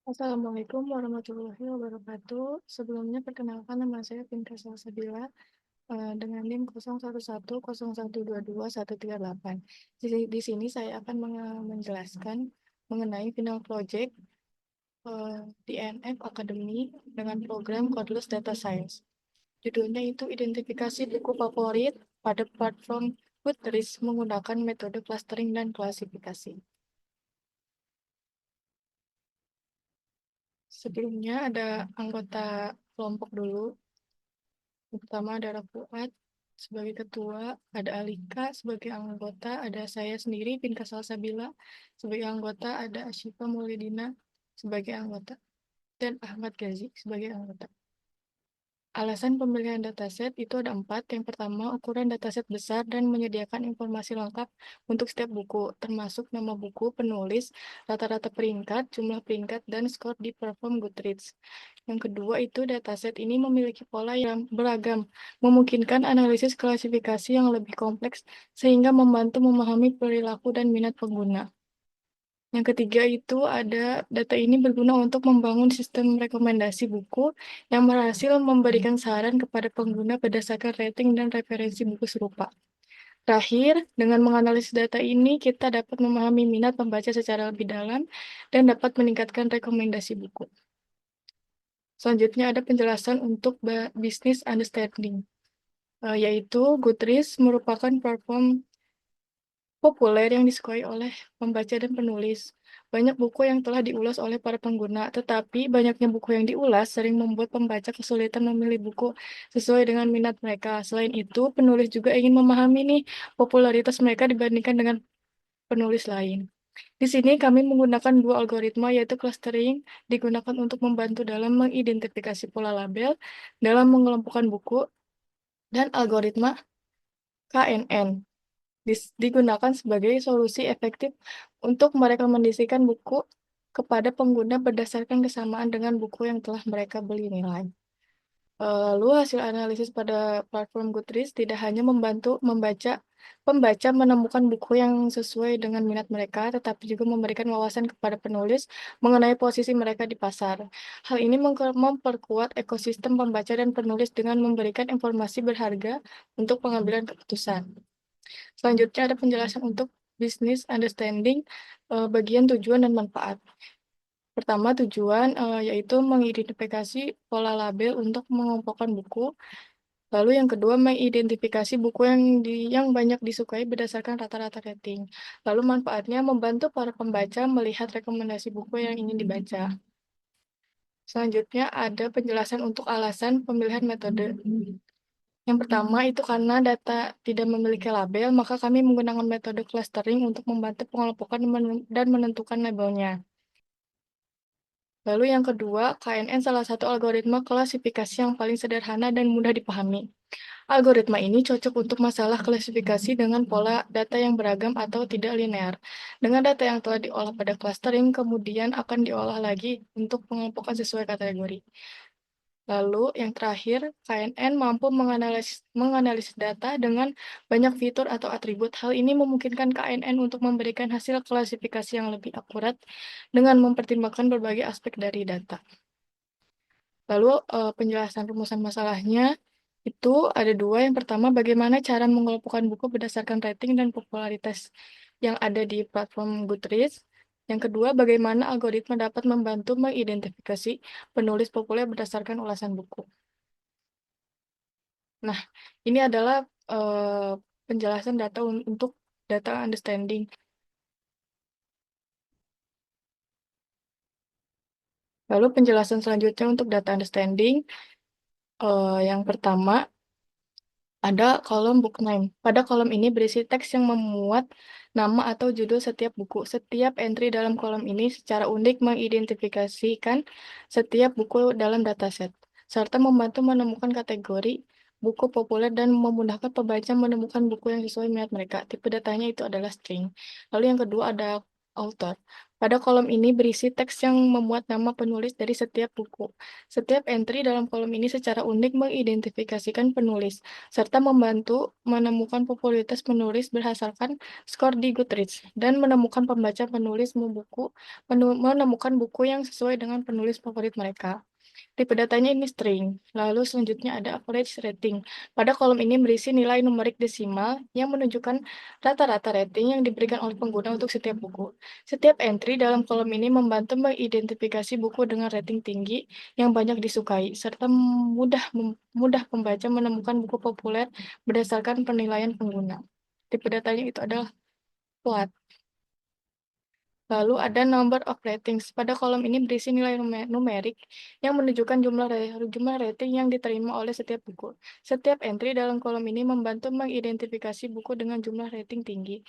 Assalamualaikum warahmatullahi wabarakatuh. Sebelumnya perkenalkan nama saya Pinka Salsabila dengan NIM 0110122138. Di sini saya akan menjelaskan mengenai final project di ENF Academy dengan program Codeless Data Science. Judulnya itu identifikasi buku favorit pada platform Goodreads menggunakan metode clustering dan klasifikasi. Sebelumnya ada anggota kelompok dulu. Pertama ada Fuad sebagai ketua, ada Alika sebagai anggota, ada saya sendiri, Pinka Salsabila sebagai anggota, ada Asyifa Maulidina sebagai anggota, dan Ahmad Gazi sebagai anggota. Alasan pemilihan dataset itu ada 4. Yang pertama, ukuran dataset besar dan menyediakan informasi lengkap untuk setiap buku, termasuk nama buku, penulis, rata-rata peringkat, jumlah peringkat, dan skor di platform Goodreads. Yang kedua itu dataset ini memiliki pola yang beragam, memungkinkan analisis klasifikasi yang lebih kompleks sehingga membantu memahami perilaku dan minat pengguna. Yang ketiga itu ada data ini berguna untuk membangun sistem rekomendasi buku yang berhasil memberikan saran kepada pengguna berdasarkan rating dan referensi buku serupa. Terakhir, dengan menganalisis data ini, kita dapat memahami minat pembaca secara lebih dalam dan dapat meningkatkan rekomendasi buku. Selanjutnya ada penjelasan untuk business understanding, yaitu Goodreads merupakan platform populer yang disukai oleh pembaca dan penulis. Banyak buku yang telah diulas oleh para pengguna, tetapi banyaknya buku yang diulas sering membuat pembaca kesulitan memilih buku sesuai dengan minat mereka. Selain itu, penulis juga ingin memahami nih popularitas mereka dibandingkan dengan penulis lain. Di sini kami menggunakan dua algoritma, yaitu clustering digunakan untuk membantu dalam mengidentifikasi pola label dalam mengelompokkan buku, dan algoritma KNN digunakan sebagai solusi efektif untuk merekomendasikan buku kepada pengguna berdasarkan kesamaan dengan buku yang telah mereka beli nilai. Lalu hasil analisis pada platform Goodreads tidak hanya membantu pembaca menemukan buku yang sesuai dengan minat mereka, tetapi juga memberikan wawasan kepada penulis mengenai posisi mereka di pasar. Hal ini memperkuat ekosistem pembaca dan penulis dengan memberikan informasi berharga untuk pengambilan keputusan. Selanjutnya ada penjelasan untuk business understanding, bagian tujuan dan manfaat. Pertama, tujuan yaitu mengidentifikasi pola label untuk mengelompokkan buku. Lalu yang kedua, mengidentifikasi buku yang banyak disukai berdasarkan rata-rata rating. Lalu manfaatnya membantu para pembaca melihat rekomendasi buku yang ingin dibaca. Selanjutnya ada penjelasan untuk alasan pemilihan metode. Yang pertama itu karena data tidak memiliki label, maka kami menggunakan metode clustering untuk membantu pengelompokan dan menentukan labelnya. Lalu yang kedua, KNN salah satu algoritma klasifikasi yang paling sederhana dan mudah dipahami. Algoritma ini cocok untuk masalah klasifikasi dengan pola data yang beragam atau tidak linear. Dengan data yang telah diolah pada clustering, kemudian akan diolah lagi untuk pengelompokan sesuai kategori. Lalu yang terakhir, KNN mampu menganalisis data dengan banyak fitur atau atribut. Hal ini memungkinkan KNN untuk memberikan hasil klasifikasi yang lebih akurat dengan mempertimbangkan berbagai aspek dari data. Lalu penjelasan rumusan masalahnya itu ada dua. Yang pertama, bagaimana cara mengelompokkan buku berdasarkan rating dan popularitas yang ada di platform Goodreads. Yang kedua, bagaimana algoritma dapat membantu mengidentifikasi penulis populer berdasarkan ulasan buku. Nah, ini adalah penjelasan data untuk data understanding. Lalu penjelasan selanjutnya untuk data understanding, yang pertama ada kolom book name. Pada kolom ini berisi teks yang memuat nama atau judul setiap buku. Setiap entry dalam kolom ini secara unik mengidentifikasikan setiap buku dalam dataset, serta membantu menemukan kategori buku populer dan memudahkan pembaca menemukan buku yang sesuai minat mereka. Tipe datanya itu adalah string. Lalu yang kedua ada author. Pada kolom ini berisi teks yang memuat nama penulis dari setiap buku. Setiap entry dalam kolom ini secara unik mengidentifikasikan penulis, serta membantu menemukan popularitas penulis berdasarkan skor di Goodreads, dan menemukan pembaca penulis menemukan buku yang sesuai dengan penulis favorit mereka. Tipe datanya ini string. Lalu selanjutnya ada average rating. Pada kolom ini berisi nilai numerik desimal yang menunjukkan rata-rata rating yang diberikan oleh pengguna untuk setiap buku. Setiap entry dalam kolom ini membantu mengidentifikasi buku dengan rating tinggi yang banyak disukai, serta mudah pembaca menemukan buku populer berdasarkan penilaian pengguna. Tipe datanya itu adalah flat. Lalu ada number of ratings. Pada kolom ini berisi nilai numerik yang menunjukkan jumlah rating yang diterima oleh setiap buku. Setiap entry dalam kolom ini membantu mengidentifikasi buku dengan jumlah rating tinggi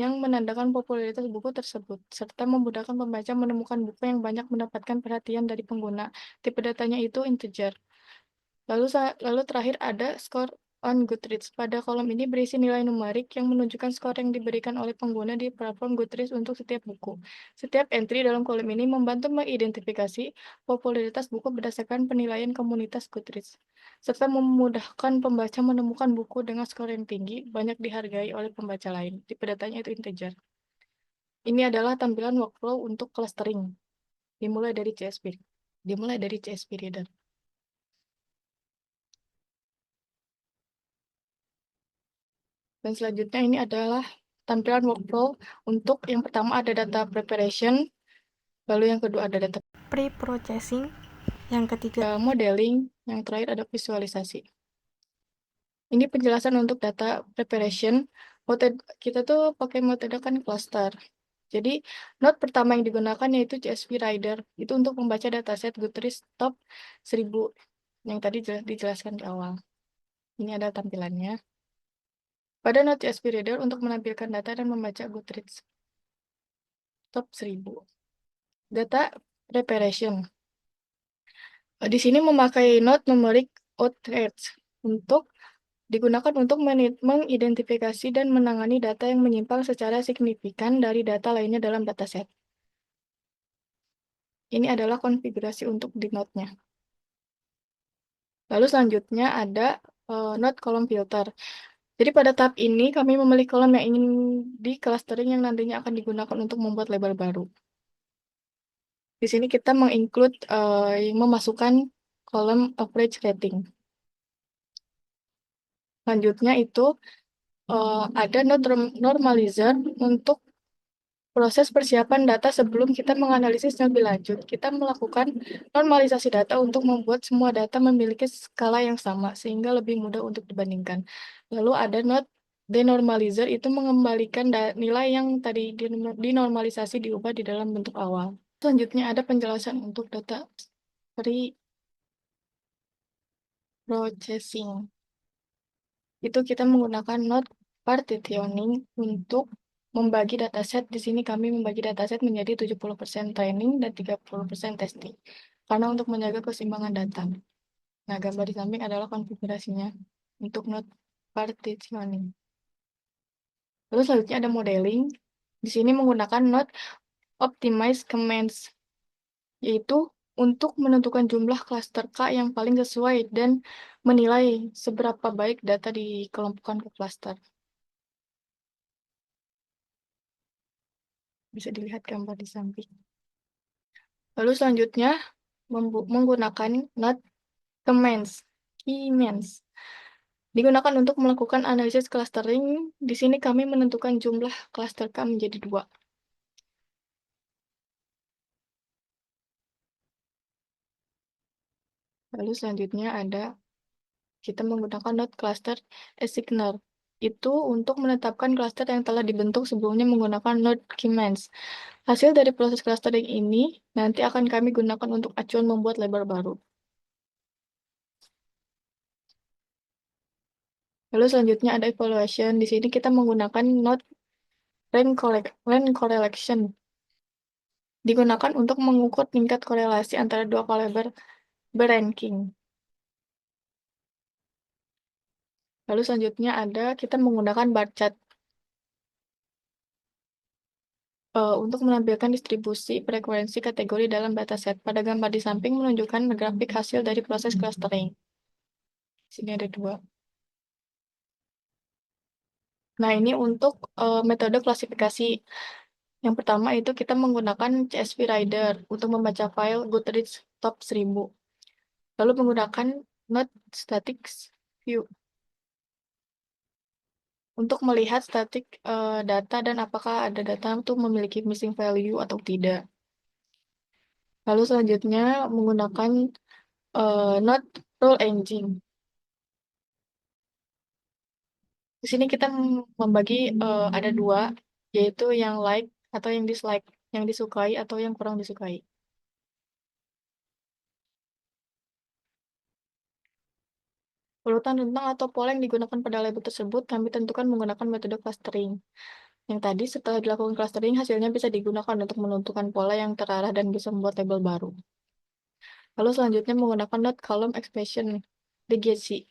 yang menandakan popularitas buku tersebut, serta memudahkan pembaca menemukan buku yang banyak mendapatkan perhatian dari pengguna. Tipe datanya itu integer. Lalu terakhir ada skor on Goodreads. Pada kolom ini berisi nilai numerik yang menunjukkan skor yang diberikan oleh pengguna di platform Goodreads untuk setiap buku. Setiap entry dalam kolom ini membantu mengidentifikasi popularitas buku berdasarkan penilaian komunitas Goodreads, serta memudahkan pembaca menemukan buku dengan skor yang tinggi, banyak dihargai oleh pembaca lain. Tipe datanya itu integer. Ini adalah tampilan workflow untuk clustering. Dimulai dari CSV Reader. Dan selanjutnya ini adalah tampilan workflow untuk yang pertama ada data preparation, lalu yang kedua ada data pre-processing, yang ketiga modeling, yang terakhir ada visualisasi. Ini penjelasan untuk data preparation. Kita tuh pakai metode kan cluster. Jadi, node pertama yang digunakan yaitu CSV Reader. Itu untuk membaca dataset Goodreads top 1000 yang tadi dijelaskan di awal. Ini ada tampilannya. Pada node CSV Reader untuk menampilkan data dan membaca Goodreads top 1000. Data preparation. Di sini memakai node numeric outlets untuk digunakan untuk mengidentifikasi dan menangani data yang menyimpang secara signifikan dari data lainnya dalam dataset. Ini adalah konfigurasi untuk di node-nya. Lalu selanjutnya ada node column filter. Jadi pada tahap ini kami memilih kolom yang ingin di clustering yang nantinya akan digunakan untuk membuat label baru. Di sini kita memasukkan kolom average rating. Selanjutnya itu ada node normalizer untuk proses persiapan data sebelum kita menganalisis lebih lanjut. Kita melakukan normalisasi data untuk membuat semua data memiliki skala yang sama, sehingga lebih mudah untuk dibandingkan. Lalu ada node denormalizer, itu mengembalikan nilai yang tadi dinormalisasi diubah di dalam bentuk awal. Selanjutnya ada penjelasan untuk data pre-processing. Itu kita menggunakan node partitioning untuk membagi dataset. Di sini kami membagi dataset menjadi 70% training dan 30% testing. Karena untuk menjaga keseimbangan data. Nah, gambar di samping adalah konfigurasinya untuk node partitioning. Lalu selanjutnya ada modeling. Di sini menggunakan node optimize commands, yaitu untuk menentukan jumlah cluster K yang paling sesuai dan menilai seberapa baik data dikelompokkan ke cluster. Bisa dilihat gambar di samping. Lalu selanjutnya menggunakan node commands, keymands. Digunakan untuk melakukan analisis clustering. Di sini kami menentukan jumlah cluster K menjadi 2. Lalu selanjutnya kita menggunakan node cluster assigner. Itu untuk menetapkan cluster yang telah dibentuk sebelumnya menggunakan node keymands. Hasil dari proses clustering ini nanti akan kami gunakan untuk acuan membuat label baru. Lalu selanjutnya ada evaluation. Di sini kita menggunakan node rank correlation. Digunakan untuk mengukur tingkat korelasi antara dua kaliber beranking. Lalu selanjutnya kita menggunakan bar chart. untuk menampilkan distribusi frekuensi kategori dalam dataset. Pada gambar di samping menunjukkan grafik hasil dari proses clustering. Sini ada dua. Nah, ini untuk metode klasifikasi. Yang pertama itu kita menggunakan CSV Rider untuk membaca file Goodreads Top 1000. Lalu menggunakan Node Statics View untuk melihat statik data dan apakah ada data itu memiliki missing value atau tidak. Lalu selanjutnya menggunakan Node Rule Engine. Di sini kita membagi ada dua, yaitu yang like atau yang dislike, yang disukai atau yang kurang disukai. Urutan rentang atau pola yang digunakan pada label tersebut kami tentukan menggunakan metode clustering. Yang tadi setelah dilakukan clustering, hasilnya bisa digunakan untuk menentukan pola yang terarah dan bisa membuat label baru. Lalu selanjutnya menggunakan Node Column Expansion DGC.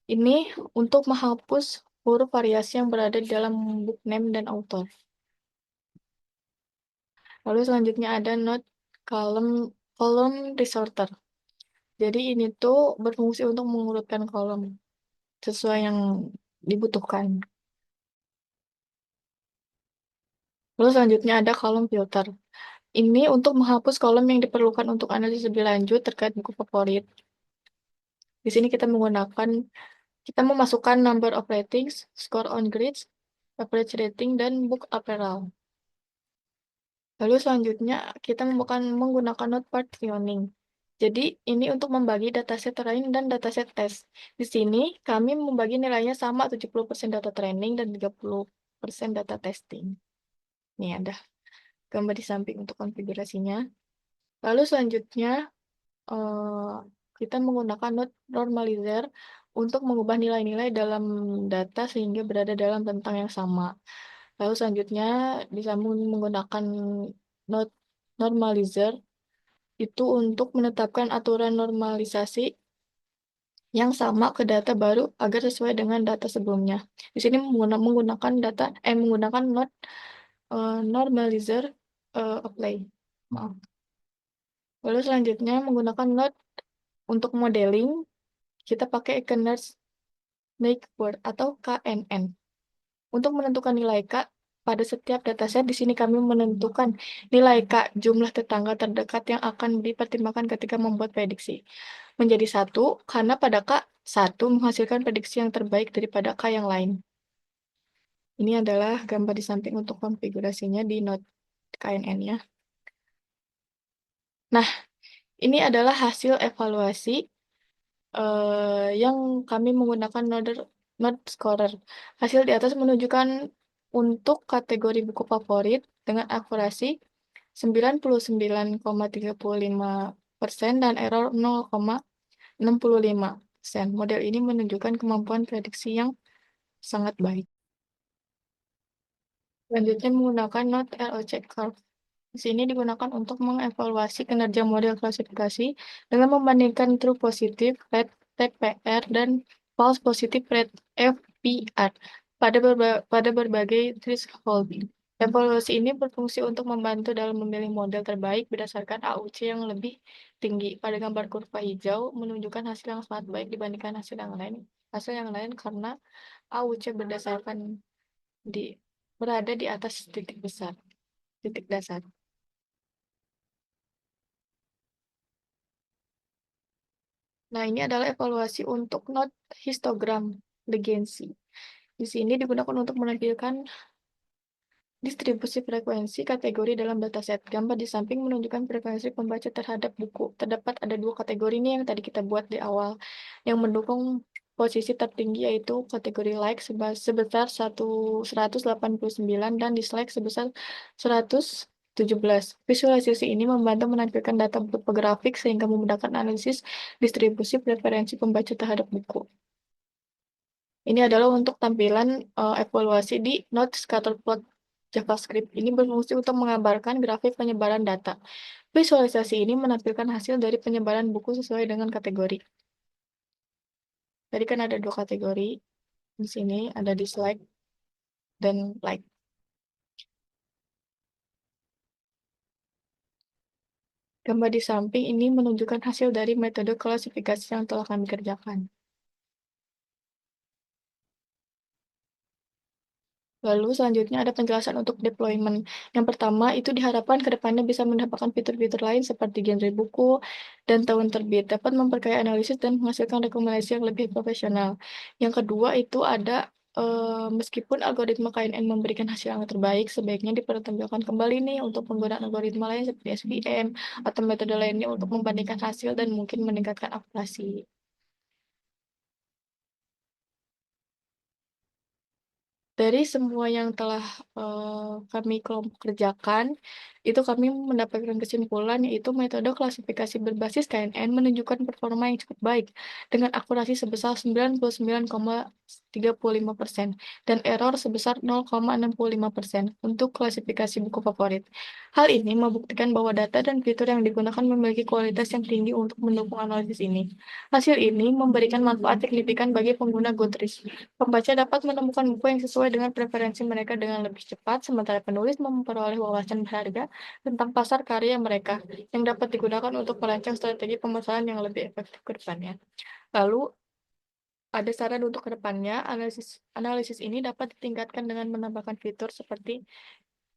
Ini untuk menghapus huruf variasi yang berada di dalam book name dan author. Lalu selanjutnya ada Node Column Resorter. Jadi ini tuh berfungsi untuk mengurutkan kolom sesuai yang dibutuhkan. Lalu selanjutnya ada kolom filter. Ini untuk menghapus kolom yang diperlukan untuk analisis lebih lanjut terkait buku favorit. Di sini kita memasukkan number of ratings, score on grids, average rating, dan book apparel. Lalu selanjutnya kita menggunakan node partitioning. Jadi ini untuk membagi dataset training dan dataset test. Di sini kami membagi nilainya sama 70% data training dan 30% data testing. Ini ada gambar di samping untuk konfigurasinya. Lalu selanjutnya eh, kita menggunakan node normalizer untuk mengubah nilai-nilai dalam data sehingga berada dalam rentang yang sama. Lalu selanjutnya disambung menggunakan node normalizer itu untuk menetapkan aturan normalisasi yang sama ke data baru agar sesuai dengan data sebelumnya. Di sini menggunakan node normalizer apply. Maaf. Lalu selanjutnya menggunakan node untuk modeling kita pakai Kner's Neighbor atau KNN. Untuk menentukan nilai K pada setiap dataset, di sini kami menentukan nilai K, jumlah tetangga terdekat yang akan dipertimbangkan ketika membuat prediksi. Menjadi satu, karena pada K, satu menghasilkan prediksi yang terbaik daripada K yang lain. Ini adalah gambar di samping untuk konfigurasinya di Node KNN ya. Nah, ini adalah hasil evaluasi yang kami menggunakan Node Scorer. Hasil di atas menunjukkan untuk kategori buku favorit dengan akurasi 99,35% dan error 0,65%. Model ini menunjukkan kemampuan prediksi yang sangat baik. Selanjutnya menggunakan Node ROC Curve. Di sini digunakan untuk mengevaluasi kinerja model klasifikasi dengan membandingkan true positive rate TPR dan false positive rate FPR pada berbagai threshold. Evaluasi ini berfungsi untuk membantu dalam memilih model terbaik berdasarkan AUC yang lebih tinggi. Pada gambar kurva hijau menunjukkan hasil yang sangat baik dibandingkan hasil yang lain. Hasil yang lain karena AUC di berada di atas titik dasar. Nah, ini adalah evaluasi untuk node histogram legacy. Di sini digunakan untuk menampilkan distribusi frekuensi kategori dalam dataset. Gambar di samping menunjukkan frekuensi pembaca terhadap buku. Terdapat ada dua kategori ini yang tadi kita buat di awal. Yang mendukung posisi tertinggi yaitu kategori like sebesar 189 dan dislike sebesar 117. Visualisasi ini membantu menampilkan data berupa grafik sehingga memudahkan analisis distribusi preferensi pembaca terhadap buku. Ini adalah untuk tampilan evaluasi di Node Scatterplot JavaScript. Ini berfungsi untuk menggambarkan grafik penyebaran data. Visualisasi ini menampilkan hasil dari penyebaran buku sesuai dengan kategori. Tadi kan ada dua kategori. Di sini ada dislike dan like. Gambar di samping ini menunjukkan hasil dari metode klasifikasi yang telah kami kerjakan. Lalu selanjutnya ada penjelasan untuk deployment. Yang pertama, itu diharapkan ke depannya bisa mendapatkan fitur-fitur lain seperti genre buku dan tahun terbit, dapat memperkaya analisis dan menghasilkan rekomendasi yang lebih profesional. Yang kedua itu ada meskipun algoritma KNN memberikan hasil yang terbaik, sebaiknya dipertimbangkan kembali nih untuk penggunaan algoritma lain seperti SVM atau metode lainnya untuk membandingkan hasil dan mungkin meningkatkan akurasi. Dari semua yang telah, kami kelompok kerjakan, itu kami mendapatkan kesimpulan yaitu metode klasifikasi berbasis KNN menunjukkan performa yang cukup baik dengan akurasi sebesar 99,35% dan error sebesar 0,65% untuk klasifikasi buku favorit. Hal ini membuktikan bahwa data dan fitur yang digunakan memiliki kualitas yang tinggi untuk mendukung analisis ini. Hasil ini memberikan manfaat signifikan bagi pengguna Goodreads. Pembaca dapat menemukan buku yang sesuai dengan preferensi mereka dengan lebih cepat, sementara penulis memperoleh wawasan berharga tentang pasar karya mereka, yang dapat digunakan untuk merancang strategi pemesanan yang lebih efektif ke depannya. Lalu, ada saran untuk ke depannya, analisis analisis ini dapat ditingkatkan dengan menambahkan fitur seperti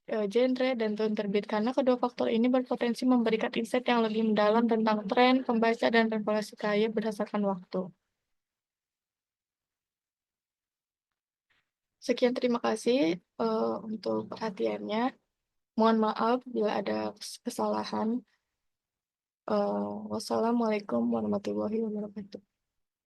genre dan tahun terbit, karena kedua faktor ini berpotensi memberikan insight yang lebih mendalam tentang tren, pembaca, dan referensi karya berdasarkan waktu. Sekian terima kasih, untuk perhatiannya. Mohon maaf bila ada kesalahan. Wassalamualaikum warahmatullahi wabarakatuh.